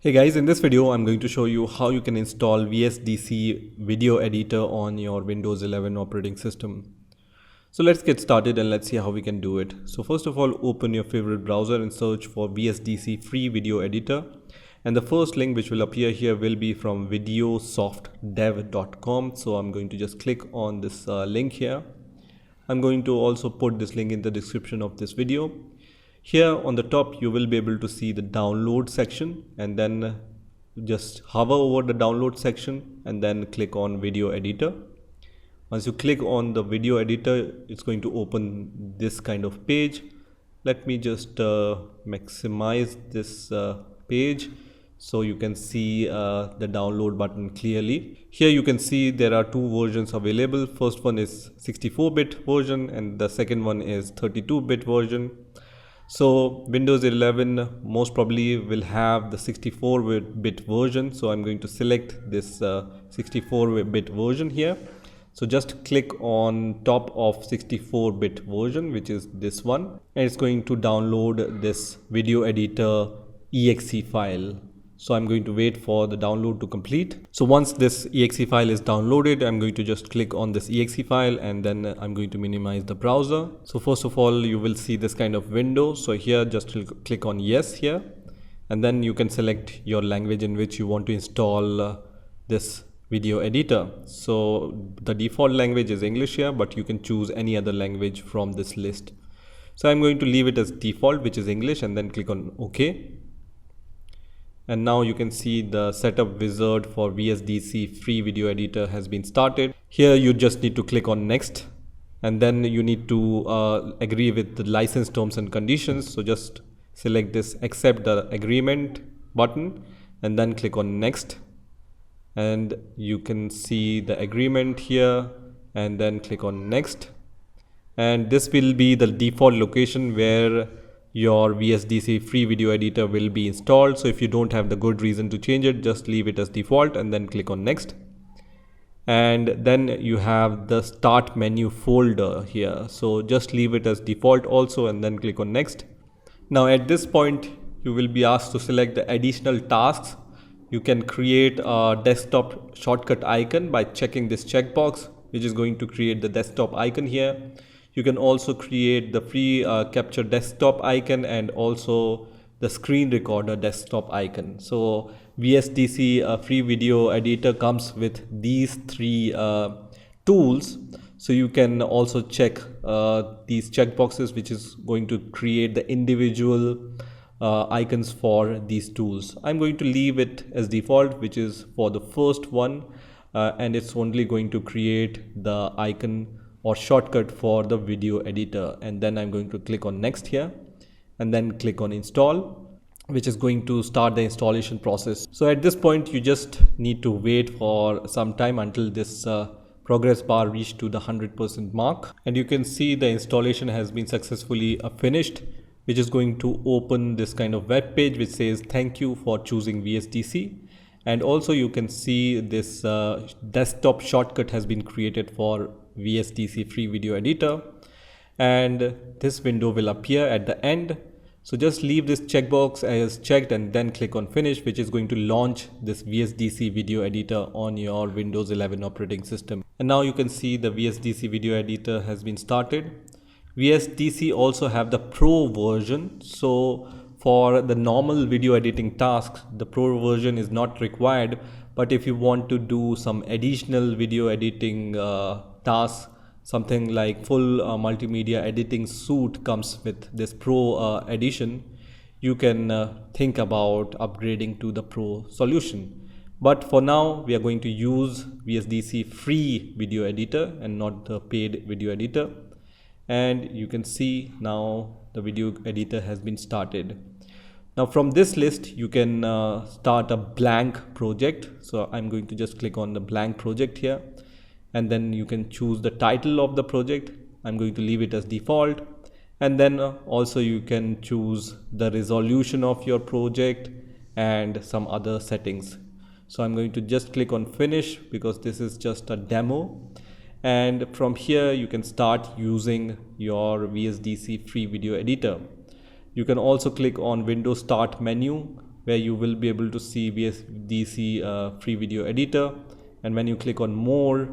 Hey guys, in this video I'm going to show you how you can install VSDC video editor on your Windows 11 operating system. So let's get started and let's see how we can do it. So first of all, open your favorite browser and search for VSDC free video editor. And the first link which will appear here will be from videosoftdev.com. So I'm going to just click on this link here. I'm going to also put this link in the description of this video. Here on the top you will be able to see the download section, and then just hover over the download section and then click on video editor. Once you click on the video editor, it's going to open this kind of page. Let me just maximize this page so you can see the download button clearly. Here you can see there are two versions available. First one is 64-bit version and the second one is 32-bit version. So Windows 11 most probably will have the 64-bit version. So I'm going to select this 64-bit version here. So just click on top of 64-bit version, which is this one, and it's going to download this video editor exe file. So I'm going to wait for the download to complete. So once this exe file is downloaded, I'm going to just click on this exe file and then I'm going to minimize the browser. So first of all, you will see this kind of window. So here just click on yes here, and then you can select your language in which you want to install this video editor. So the default language is English here, but you can choose any other language from this list. So I'm going to leave it as default, which is English, and then click on OK. And now you can see the setup wizard for VSDC free video editor has been started. Here you just need to click on next, and then you need to agree with the license terms and conditions. So just select this accept the agreement button and then click on next, and you can see the agreement here, and then click on next. And this will be the default location where your VSDC free video editor will be installed. So if you don't have the good reason to change it, just leave it as default and then click on next. And then you have the start menu folder here. So just leave it as default also and then click on next. Now at this point, you will be asked to select the additional tasks. You can create a desktop shortcut icon by checking this checkbox, which is going to create the desktop icon here. You can also create the free capture desktop icon and also the screen recorder desktop icon. So VSDC free video editor comes with these three tools. So you can also check these checkboxes, which is going to create the individual icons for these tools. I'm going to leave it as default, which is for the first one, and it's only going to create the icon or shortcut for the video editor. And then I'm going to click on next here and then click on install, which is going to start the installation process. So at this point you just need to wait for some time until this progress bar reached to the 100% mark, and you can see the installation has been successfully finished, which is going to open this kind of web page which says thank you for choosing VSDC. And also you can see this desktop shortcut has been created for VSDC free video editor, and this window will appear at the end. So just leave this checkbox as checked and then click on finish, which is going to launch this VSDC video editor on your Windows 11 operating system. And now you can see the VSDC video editor has been started. VSDC also have the Pro version. So for the normal video editing tasks, the Pro version is not required, but if you want to do some additional video editing tasks, something like full multimedia editing suite comes with this Pro edition, you can think about upgrading to the Pro solution. But for now we are going to use VSDC free video editor and not the paid video editor. And you can see now the video editor has been started. Now from this list you can start a blank project. So I'm going to just click on the blank project here, and then you can choose the title of the project. I'm going to leave it as default, and then also you can choose the resolution of your project and some other settings. So I'm going to just click on finish because this is just a demo, and from here you can start using your VSDC free video editor. You can also click on Windows Start menu where you will be able to see VSDC free video editor, and when you click on more,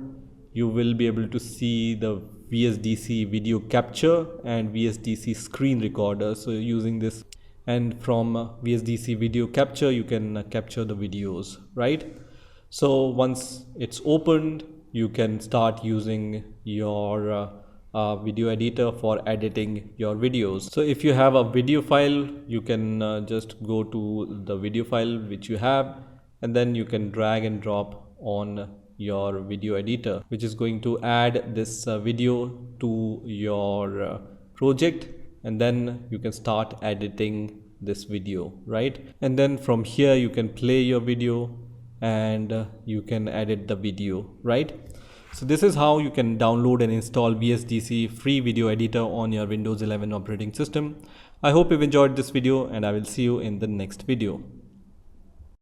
you will be able to see the VSDC video capture and VSDC screen recorder. So using this, and from VSDC video capture, you can capture the videos, right? So once it's opened, you can start using your video editor for editing your videos. So if you have a video file, you can just go to the video file which you have, and then you can drag and drop on your video editor, which is going to add this video to your project, and then you can start editing this video, right? And then from here you can play your video and you can edit the video, right? So this is how you can download and install VSDC free video editor on your Windows 11 operating system. I hope you've enjoyed this video, and I will see you in the next video.